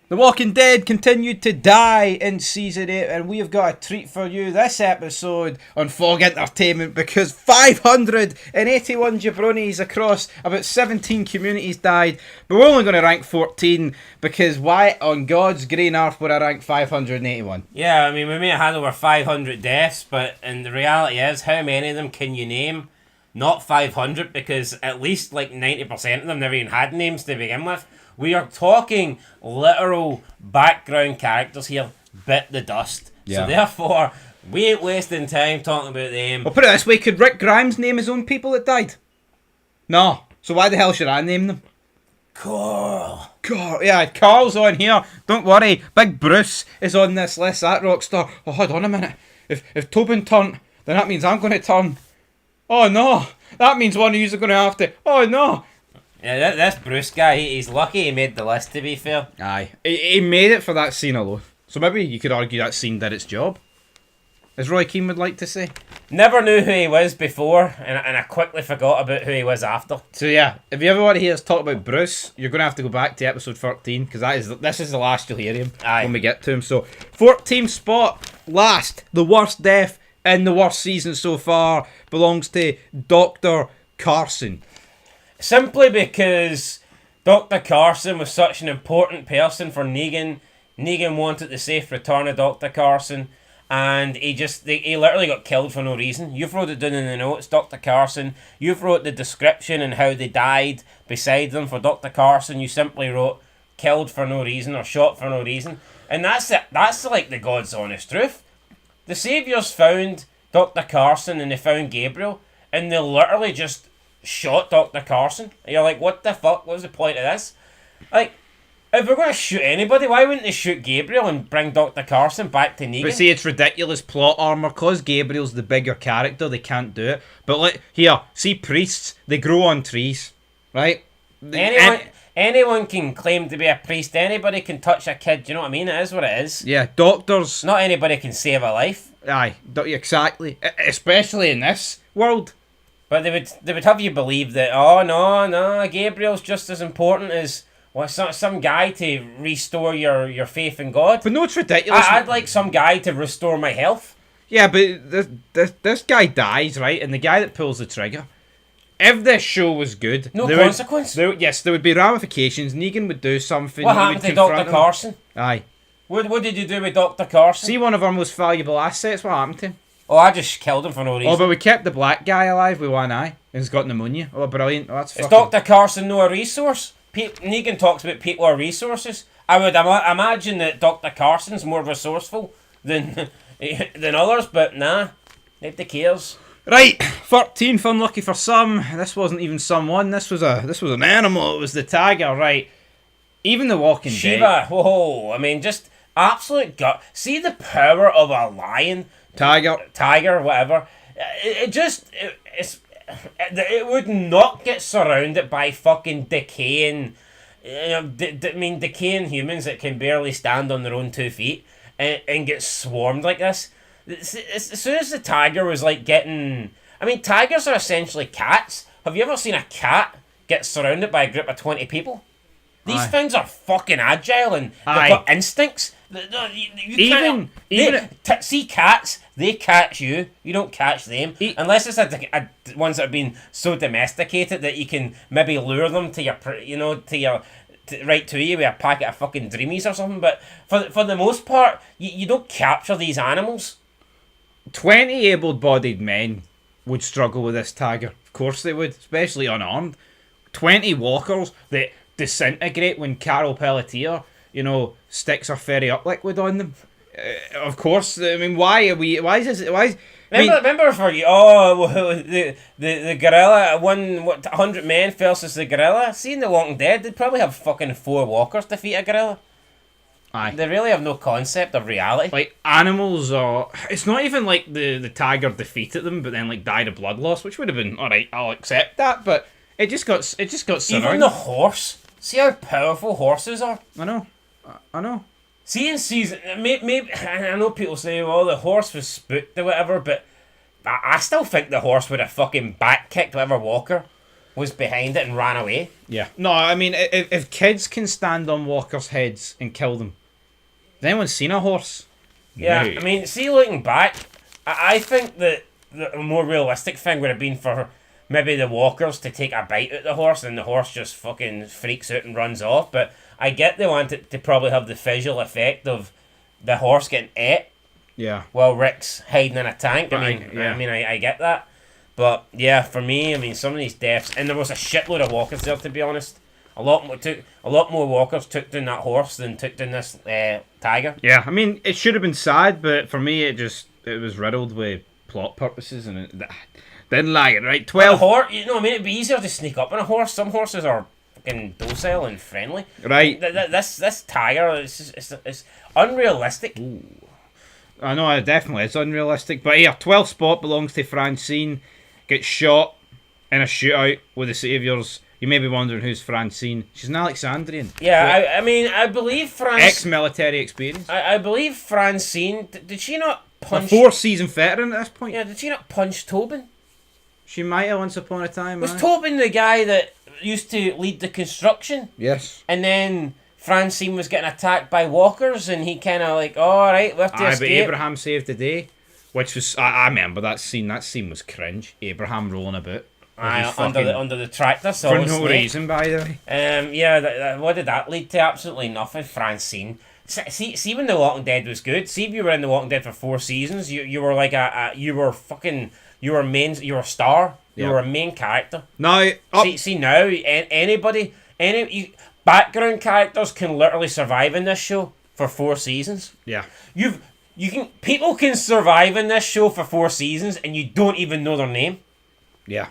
The Walking Dead continued to die in Season 8, and we have got a treat for you this episode on Fog Entertainment because 581 jabronis across about 17 communities died, but we're only going to rank 14 because why on God's green earth would I rank 581? Yeah, I mean, we may have had over 500 deaths, but the reality is, how many of them can you name? Not 500, because at least like 90% of them never even had names to begin with. We are talking literal background characters here, bit the dust. Yeah. So therefore, we ain't wasting time talking about them. Well, put it this way, could Rick Grimes name his own people that died? No. So why the hell should I name them? Carl. Yeah, Carl's on here. Don't worry. Big Bruce is on this list. That rock star. Oh, hold on a minute. If Tobin turned, then that means I'm going to turn. Oh no. That means one of you are going to have to. Oh no. Yeah, this Bruce guy, he's lucky he made the list, to be fair. Aye. He made it for that scene alone. So maybe you could argue that scene did its job. As Roy Keane would like to say. Never knew who he was before, and I quickly forgot about who he was after. So yeah, if you ever want to hear us talk about Bruce, you're going to have to go back to episode 13, because this is the last you'll hear him. Aye. When we get to him. So, 14th spot, last, the worst death in the worst season so far, belongs to Dr. Carson. Simply because Dr. Carson was such an important person for Negan. Negan wanted the safe return of Dr. Carson, and he literally got killed for no reason. You've wrote it down in the notes, Dr. Carson. You've wrote the description and how they died beside them for Dr. Carson. You simply wrote killed for no reason or shot for no reason. And that's it. That's like the God's honest truth. The Saviours found Dr. Carson and they found Gabriel, and they literally just shot Dr. Carson. And you're like, what the fuck? What's the point of this? Like, if we're going to shoot anybody, why wouldn't they shoot Gabriel and bring Dr. Carson back to Negan? But see, it's ridiculous plot armor. Cause Gabriel's the bigger character, they can't do it. But like, here, see priests, they grow on trees, right? Anyone can claim to be a priest. Anybody can touch a kid. Do you know what I mean? It is what it is. Yeah, doctors. Not anybody can save a life. Aye, exactly. Especially in this world. But they would have you believe that, oh no, Gabriel's just as important as some guy to restore your faith in God. But no, it's ridiculous. I'd like some guy to restore my health. Yeah, but this guy dies, right? And the guy that pulls the trigger. If this show was good, no consequence. There would be ramifications. Negan would do something. What happened to Dr. Carson? Aye. What did you do with Dr. Carson? See, one of our most valuable assets. What happened to him? Oh, I just killed him for no reason. Oh, but we kept the black guy alive with one eye. And he's got pneumonia. Oh, brilliant. Oh, that's Is Dr. Carson no a resource? Negan talks about people are resources. I would imagine that Dr. Carson's more resourceful than others, but nah, nobody cares. Right, 13th, unlucky for some. This wasn't even someone. This was an animal. It was the tiger. Right, even the Walking Dead. Shiva. Whoa! I mean, just absolute gut. See the power of a lion. Tiger, whatever. It would not get surrounded by fucking decaying, decaying humans that can barely stand on their own 2 feet and get swarmed like this. As soon as the tiger was like getting, I mean, tigers are essentially cats. Have you ever seen a cat get surrounded by a group of 20 people? These things are fucking agile and they've got instincts. See cats, they catch you. You don't catch them unless it's a ones that have been so domesticated that you can maybe lure them to your right to you with a packet of fucking dreamies or something. But for the most part, you don't capture these animals. 20 able-bodied men would struggle with this tiger. Of course they would, especially unarmed. 20 walkers that disintegrate when Carol Pelletier, sticks her fairy up liquid on them. Of course, I mean, Remember for you? Oh, the gorilla. 100 men versus the gorilla. Seeing The Walking Dead, they'd probably have fucking 4 walkers defeat a gorilla. Aye. They really have no concept of reality. Like, animals are... It's not even like the tiger defeated them, but then, like, died of blood loss, which would have been, alright, I'll accept that, but it just got surrounded. Even the horse. See how powerful horses are? I know. See in season... Maybe I know people say, well, the horse was spooked or whatever, but I still think the horse would have fucking back-kicked whatever walker. was behind it and ran away. Yeah. No, I mean, if kids can stand on walkers' heads and kill them, has anyone seen a horse? Yeah, No. I mean, see, looking back, I think that the more realistic thing would have been for maybe the walkers to take a bite at the horse and the horse just fucking freaks out and runs off. But I get they want it to probably have the visual effect of the horse getting ate Yeah. while Rick's hiding in a tank. But I get that. But yeah, for me, I mean, some of these deaths, and there was a shitload of walkers there, to be honest. A lot more walkers took down that horse than took down this tiger. Yeah, I mean, it should have been sad, but for me, it was riddled with plot purposes, and it didn't like it, right? 12. Horse, you know, I mean, it'd be easier to sneak up on a horse. Some horses are fucking docile and friendly. Right. This tiger, it's unrealistic. I know, it definitely is unrealistic, but here, 12th spot belongs to Francine. Gets shot in a shootout with the Saviours. You may be wondering who's Francine. She's an Alexandrian. Yeah, I mean, I believe Ex-military experience. I believe Francine. Did she not A punch? 4-season veteran at this point. Yeah, did she not punch Tobin? She might have once upon a time. Was aye. Tobin the guy that used to lead the construction? Yes. And then Francine was getting attacked by walkers, and he kind of like, all right, we have to Aye, but escape. Abraham saved the day, which was I remember that scene. That scene was cringe. Abraham rolling about. Aye, He's under fucking- the tractor. So for no reason, by the way. Yeah, what did that lead to? Absolutely nothing. Francine. See when The Walking Dead was good. See if you were in The Walking Dead for 4 seasons, you were like you were a star. You Yeah. were a main character. Now, See now, background characters can literally survive in this show for 4 seasons. yeah. People can survive in this show for 4 seasons and you don't even know their name. Yeah.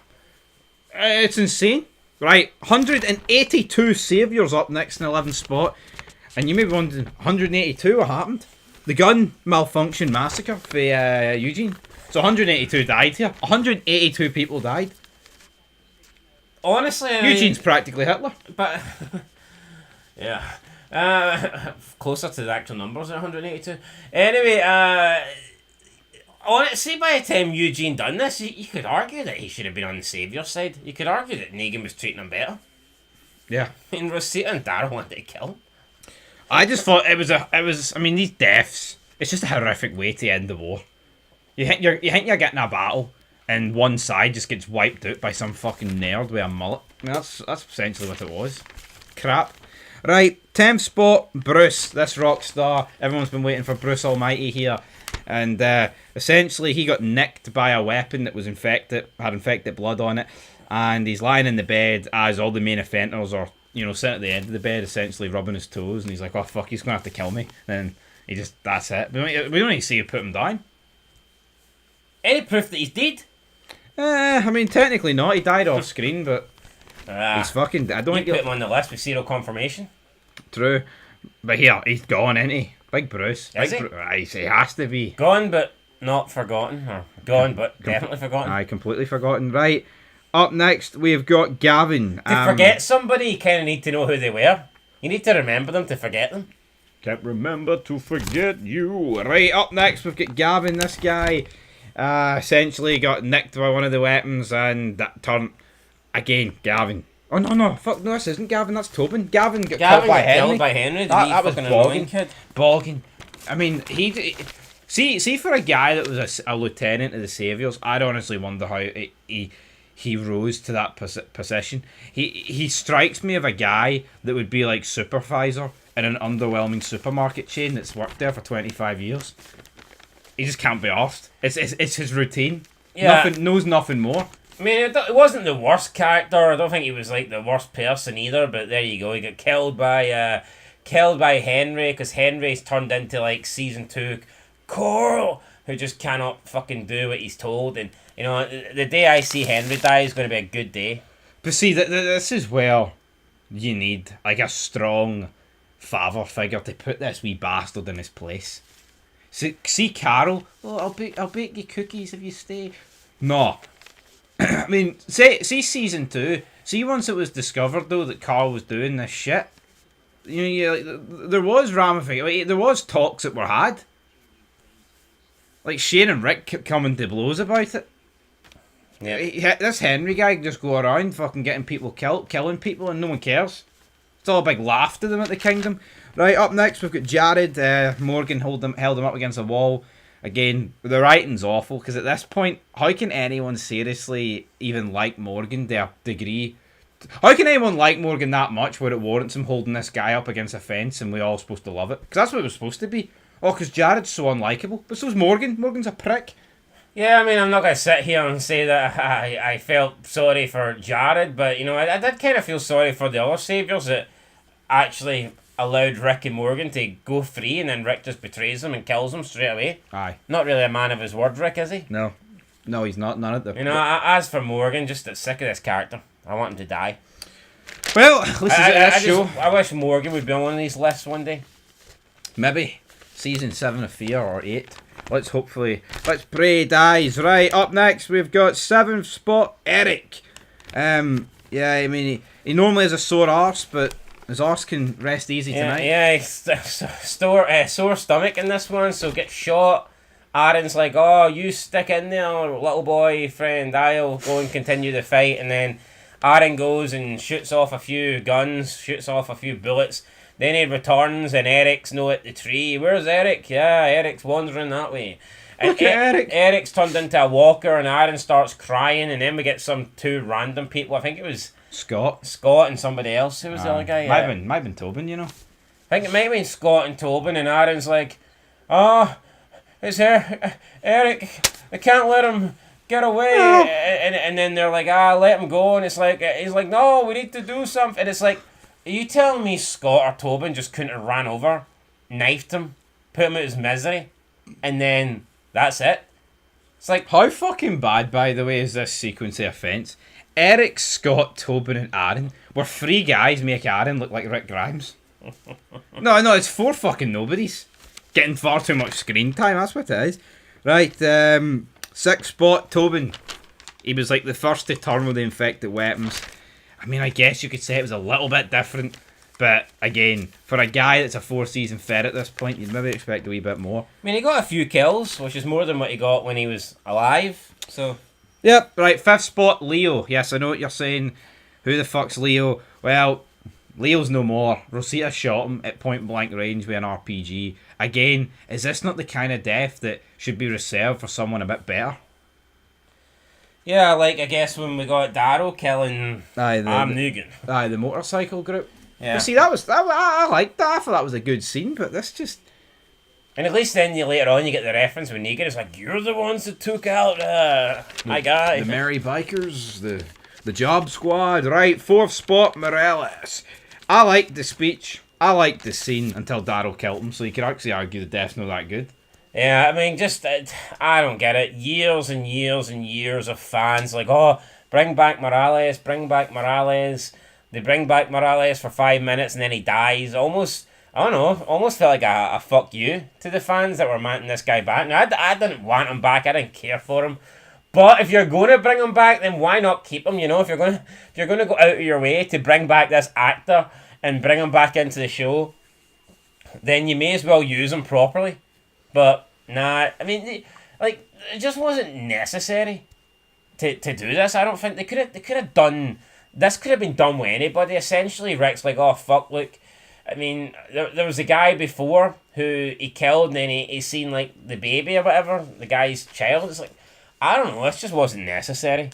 It's insane. Right, 182 saviours up next in 11th spot. And you may be wondering, 182, what happened? The gun malfunction massacre for Eugene. So 182 died here. 182 people died. Honestly, I mean, Eugene's practically Hitler. but yeah, closer to the actual numbers at 182. Anyway, honestly, by the time Eugene done this, you could argue that he should have been on the saviour's side. You could argue that Negan was treating him better. Yeah. I mean, Rosita and Daryl wanted to kill him. I just thought I mean, these deaths, it's just a horrific way to end the war. You think you're getting a battle, and one side just gets wiped out by some fucking nerd with a mullet. I mean, that's essentially what it was. Crap. Right, 10th spot, Bruce, this rock star. Everyone's been waiting for Bruce Almighty here. And essentially, he got nicked by a weapon that was had infected blood on it. And he's lying in the bed as all the main offenders are, sitting at the end of the bed, essentially rubbing his toes. And he's like, oh, fuck, he's going to have to kill me. And that's it. We don't even see you put him down. Any proof that he's dead? I mean, technically not. He died off screen, but he's fucking... I don't You think put him on the list with zero confirmation. True. But here, he's gone, isn't he? Big Bruce. Is he? He has to be. Gone but not forgotten, or gone but definitely forgotten. Aye, completely forgotten. Right. Up next, we've got Gavin. To forget somebody, you kind of need to know who they were. You need to remember them to forget them. Can't remember to forget you. Right, up next, we've got Gavin. This guy essentially got nicked by one of the weapons, and that turned... Again, Gavin. Oh, no. Fuck, no, this isn't Gavin. That's Tobin. Gavin got killed by Henry. Killed by Henry. That was fucking annoying bogging. kid. Bogging. I mean, he... See, for a guy that was a lieutenant of the Saviours, I'd honestly wonder how he rose to that position. He strikes me of a guy that would be like supervisor in an underwhelming supermarket chain that's worked there for 25 years. He just can't be arsed. It's his routine. Yeah. Knows nothing more. I mean, it wasn't the worst character. I don't think he was like the worst person either. But there you go. He got killed by Henry, because Henry's turned into like season 2 Coral, who just cannot fucking do what he's told. And the day I see Henry die is going to be a good day. But see, this is where you need like a strong father figure to put this wee bastard in his place. See Carol. Oh, I'll bake you cookies if you stay. No. I mean, see season 2. See once it was discovered though that Carl was doing this shit. There was ramifications. There was talks that were had. Like Shane and Rick kept coming to blows about it. Yeah. This Henry guy can just go around fucking getting people killed, killing people, and no one cares. It's all a big laugh to them at the Kingdom. Right, up next we've got Jared. Morgan held him up against a wall. Again, the writing's awful, because at this point, how can anyone seriously even like Morgan to a degree? How can anyone like Morgan that much where it warrants him holding this guy up against a fence and we're all supposed to love it? Because that's what it was supposed to be. Oh, because Jared's so unlikable. But so's Morgan. Morgan's a prick. Yeah, I mean, I'm not going to sit here and say that I felt sorry for Jared, but, you know, I did kind of feel sorry for the other saviours that actually allowed Rick and Morgan to go free, and then Rick just betrays him and kills him straight away. Aye. Not really a man of his word, Rick, is he? No. No, he's not. None of the... You know, as for Morgan, just sick of this character. I want him to die. Well, this show. I wish Morgan would be on one of these lists one day. Maybe. Season 7 of Fear or 8. Let's pray he dies. Right, up next we've got 7th spot, Eric. Yeah, I mean, he normally has a sore arse, but his arse can rest easy tonight. Yeah, sore stomach in this one, so get shot. Aaron's like, oh, you stick in there, little boy friend, I'll go and continue the fight. And then Aaron goes and shoots off a few guns, shoots off a few bullets. Then he returns and Eric's at the tree. Where's Eric? Yeah, Eric's wandering that way. And Look at Eric. Eric's turned into a walker and Aaron starts crying, and then we get some two random people. I think it was Scott and somebody else. Who was the other guy? Might have been Tobin, you know. I think it might have been Scott and Tobin, and Aaron's like, oh, it's here, Eric, I can't let him get away. No. And then they're like, let him go. And it's like, he's like, no, we need to do something. And it's like, are you telling me Scott or Tobin just couldn't have ran over, knifed him, put him out his misery, and then that's it? It's like, how fucking bad, by the way, is this sequence of offence? Eric, Scott, Tobin, and Aaron were 3 guys make Aaron look like Rick Grimes. No, it's 4 fucking nobodies. Getting far too much screen time, that's what it is. Right, 6th spot, Tobin. He was like the first to turn with the infected weapons. I mean, I guess you could say it was a little bit different, but again, for a guy that's a 4-season vet at this point, you'd maybe expect a wee bit more. I mean, he got a few kills, which is more than what he got when he was alive, so... Yep, right, 5th spot, Leo. Yes, I know what you're saying. Who the fuck's Leo? Well, Leo's no more. Rosita shot him at point blank range with an RPG. Again, is this not the kind of death that should be reserved for someone a bit better? Yeah, like, I guess when we got Darrow killing Negan. Aye, the motorcycle group. Yeah. But see, I liked that. I thought that was a good scene, but this just... And at least then later on you get the reference with Negan. It's like, you're the ones that took out my guy. The Merry Bikers, the Job Squad. Right, 4th spot, Morales. I liked the speech. I liked the scene until Darrow killed him, so you could actually argue the death's not that good. Yeah, I mean, just, I don't get it. Years and years and years of fans like, oh, bring back Morales, bring back Morales. They bring back Morales for 5 minutes and then he dies. Almost, I don't know, almost felt like a fuck you to the fans that were wanting this guy back. Now, I didn't want him back, I didn't care for him. But if you're going to bring him back, then why not keep him, you know? If you're going to go out of your way to bring back this actor and bring him back into the show, then you may as well use him properly. But, nah, I mean, like, it just wasn't necessary to do this. I don't think they could have done, this could have been done with anybody. Essentially, Rick's like, oh, fuck, look, I mean, there was a guy before who he killed and then he seen, like, the baby or whatever, the guy's child. It's like, I don't know, this just wasn't necessary.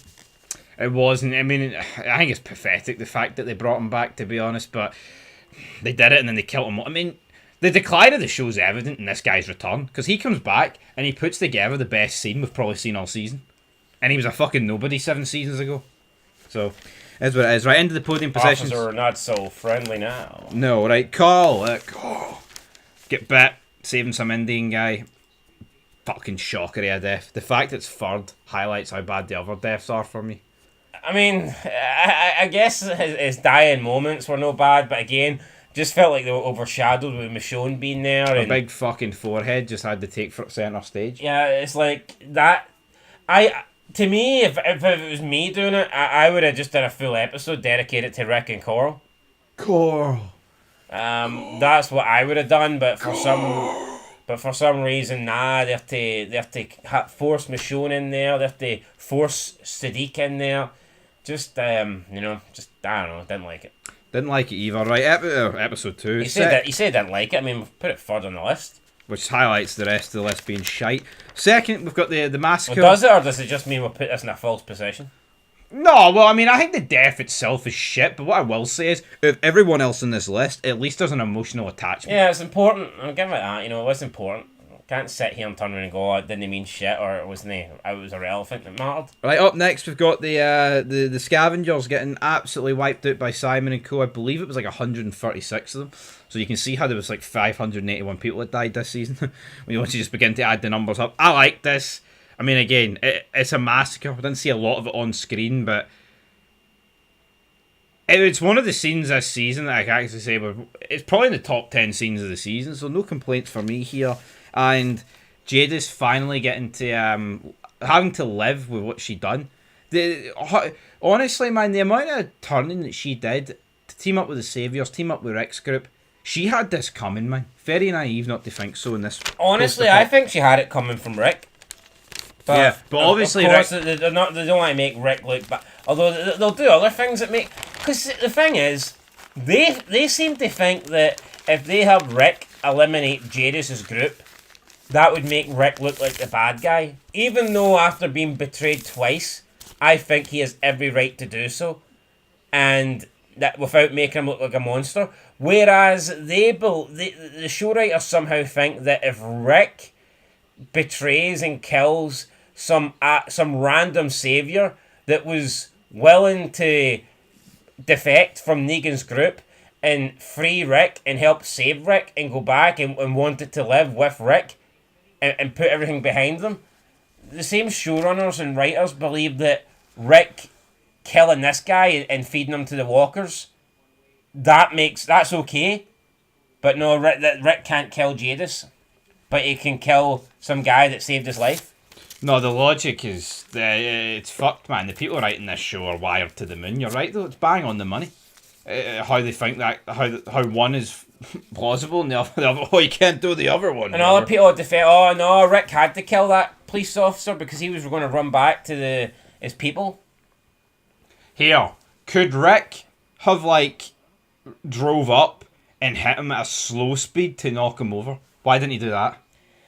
It wasn't. I mean, I think it's pathetic, the fact that they brought him back, to be honest, but they did it and then they killed him. I mean, the decline of the show's evident in this guy's return, because he comes back and he puts together the best scene we've probably seen all season. And he was a fucking nobody 7 seasons ago. So, that's what it is. Right, into the podium positions. Officers are not so friendly now. No, right, Carl. Get bit, saving some Indian guy. Fucking shockery of death. The fact it's third highlights how bad the other deaths are for me. I mean, I guess his dying moments were no bad, but again, just felt like they were overshadowed with Michonne being there. A big fucking forehead just had to take centre stage. Yeah, it's like that. To me, if it was me doing it, I would have just done a full episode dedicated to Rick and Coral. Coral. That's what I would have done, but for But for some reason, they have to force Michonne in there. They have to force Sadiq in there. Just I don't know. Didn't like it. Didn't like it either. Right, episode 2. He said he didn't like it. I mean, we've put it third on the list. Which highlights the rest of the list being shite. Second, we've got the massacre. Well, does it, or does it just mean we'll put this in a false position? No, well, I mean, I think the death itself is shit, but what I will say is, if everyone else on this list at least has an emotional attachment. Yeah, it's important. I'll give it that. It was important. Can't sit here and turn around and go, oh, it didn't mean shit, or it was irrelevant. It mattered. Right, up next we've got the scavengers getting absolutely wiped out by Simon and Co. I believe it was like 136 of them. So you can see how there was like 581 people that died this season. When you want to just begin to add the numbers up. I like this. I mean, again, it's a massacre. I didn't see a lot of it on screen, but it's one of the scenes this season that I can actually say it's probably in the top 10 scenes of the season, so no complaints for me here. And Jada's finally getting to having to live with what she done. Honestly, man, the amount of turning that she did to team up with the Saviours, team up with Rick's group, she had this coming, man. Very naive not to think so in this. Honestly, I think she had it coming from Rick. But obviously, of course, they don't want to make Rick look bad. Although they'll do other things that make. Because the thing is, they seem to think that if they have Rick eliminate Jadis' group, that would make Rick look like the bad guy. Even though after being betrayed twice, I think he has every right to do so, and that without making him look like a monster. Whereas the show writers somehow think that if Rick betrays and kills some random savior that was willing to defect from Negan's group and free Rick and help save Rick and go back and wanted to live with Rick and put everything behind them, the same showrunners and writers believe that Rick killing this guy and feeding him to the walkers, that's okay. But no, Rick can't kill Jadis, but he can kill some guy that saved his life. No, the logic is it's fucked, man. The people writing this show are wired to the moon. You're right, though. It's bang on the money. How they think that how one is plausible and the other, oh, you can't do the other one. And other people defend, oh no, Rick had to kill that police officer because he was going to run back to his people. Here, could Rick have drove up and hit him at a slow speed to knock him over? Why didn't he do that?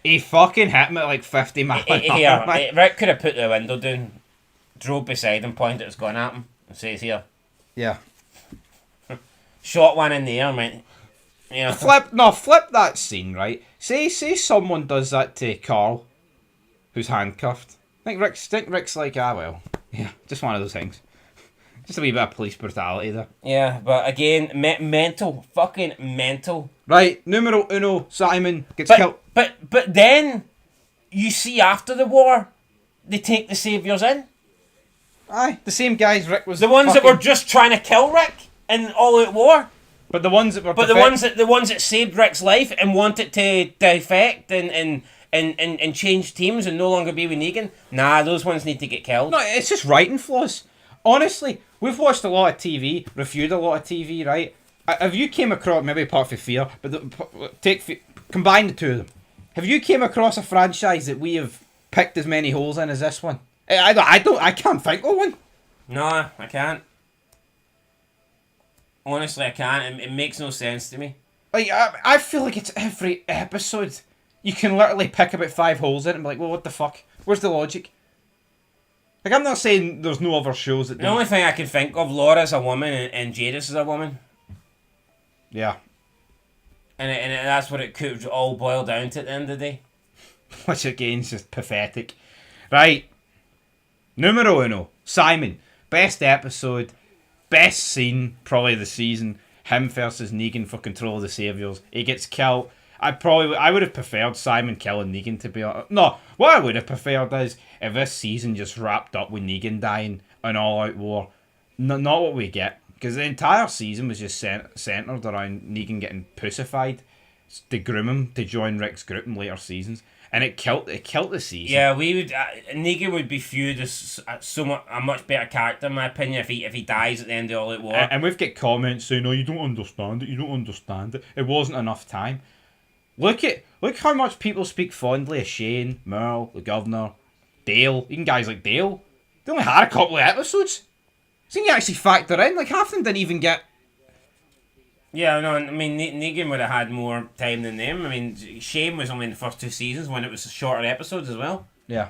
He fucking hit him at 50 miles an hour. Rick could have put the window down, drove beside him, pointed his gun at him, and says, here. Yeah. Shot one in the air, mate. Yeah. Flip that scene, right? Say someone does that to Carl, who's handcuffed. I think Rick's like, well, yeah, just one of those things. Just a wee bit of police brutality there. Yeah, but again, mental, fucking mental. Right, numero uno, Simon gets killed. But then, you see after the war, they take the Saviours in. Aye, the same guys Rick was. The ones that were just trying to kill Rick in All Out War. But the ones that were. But the ones that saved Rick's life and wanted to defect and change teams and no longer be with Negan. Nah, those ones need to get killed. No, it's just writing flaws. Honestly, we've watched a lot of TV, reviewed a lot of TV, right? Have you came across, maybe apart from Fear, but combine the two of them. Have you came across a franchise that we have picked as many holes in as this one? I can't think of one. No, I can't. Honestly, I can't. It makes no sense to me. I feel like it's every episode. You can literally pick about 5 holes in it and be like, well, what the fuck? Where's the logic? I'm not saying there's no other shows that. The only thing I can think of, Laura's a woman and Jadis is a woman. Yeah. And that's what it could all boil down to at the end of the day. Which again is just pathetic. Right. Numero uno. Simon. Best episode. Best scene, probably the season. Him versus Negan for control of the Saviours. He gets killed. I would have preferred Simon killing Negan, to be honest. No, what I would have preferred is if this season just wrapped up with Negan dying an all-out war. Not what we get. Because the entire season was just centred around Negan getting pussified to groom him to join Rick's group in later seasons. And it killed the season. Yeah, we would. Negan would be viewed as a much better character, in my opinion, if he dies at the end of All Out War. And we've got comments saying, "No, you don't understand it. You don't understand it. It wasn't enough time." Look how much people speak fondly of Shane, Merle, the Governor, Dale, even guys like Dale. They only had a couple of episodes. So you can actually factor in, like half of them didn't even get. Yeah, no, I mean Negan would have had more time than them. I mean, Shane was only in the first 2 seasons when it was shorter episodes as well. Yeah.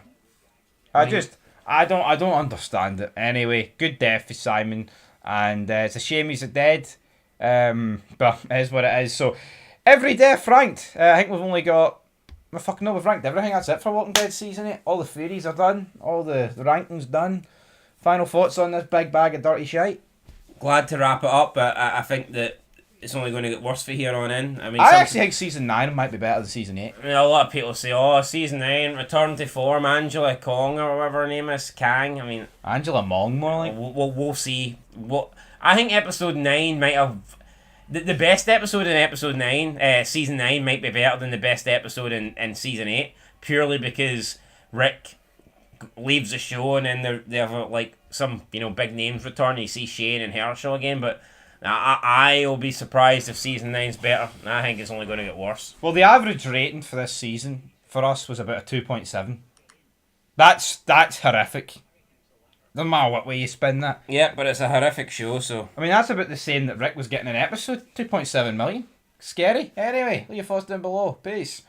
I don't understand it. Anyway, good death for Simon, and it's a shame he's dead. But it is what it is. So every death ranked. I think we've only got. We've ranked everything. That's it for Walking Dead season 8. All the theories are done. All the rankings done. Final thoughts on this big bag of dirty shite? Glad to wrap it up, but I think that it's only going to get worse for here on in. I mean, I actually think season 9 might be better than season 8. I mean, a lot of people say, "Oh, season 9, return to form, Angela Kong or whatever her name is, Kang." I mean, Angela Mong, more like. We'll see. What I think episode 9 might have the best episode in episode 9, season 9 might be better than the best episode in season 8, purely because Rick leaves the show and then they have like some big names return. You see Shane and Herschel again, but I will be surprised if season 9's better. I think it's only going to get worse. Well, the average rating for this season for us was about a 2.7. That's horrific. No matter what way you spin that. Yeah, but it's a horrific show, so. I mean, that's about the same that Rick was getting an episode. 2.7 million. Scary. Anyway, leave your thoughts down below. Peace.